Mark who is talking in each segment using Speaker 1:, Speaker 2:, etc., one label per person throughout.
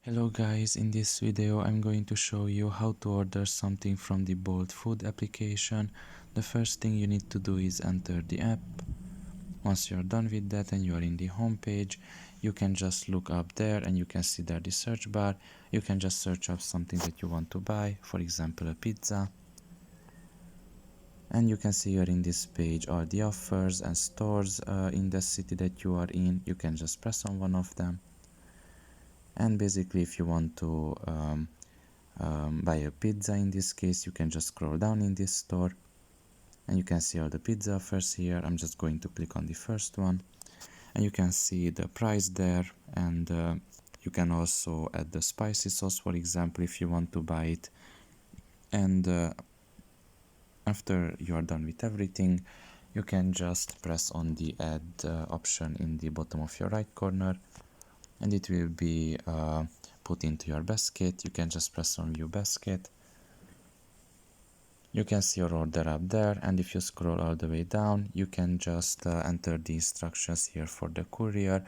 Speaker 1: Hello guys, in this video I'm going to show you how to order something from the Bolt Food application. The first thing you need to do is enter the app. Once you're done with that and you're in the home page, you can just look up there and you can see there the search bar. You can just search up something that you want to buy, for example a pizza. And you can see here in this page all the offers and stores in the city that you are in. You can just press on one of them. And basically if you want to buy a pizza, in this case you can just scroll down in this store and you can see all the pizza offers here. I'm just going to click on the first one and you can see the price there, and you can also add the spicy sauce, for example, if you want to buy it. And after you are done with everything, you can just press on the add option in the bottom of your right corner and it will be put into your basket. You can just press on view basket. You can see your order up there, and if you scroll all the way down you can just enter the instructions here for the courier.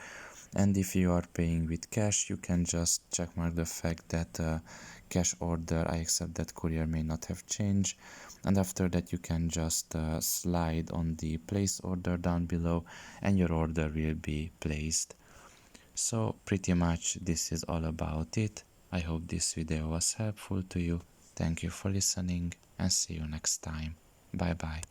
Speaker 1: And if you are paying with cash, you can just check mark the fact that cash order I accept that courier may not have changed, and after that you can just slide on the place order down below and your order will be placed. So pretty much this is all about it. I hope this video was helpful to you. Thank you for listening and see you next time. Bye bye.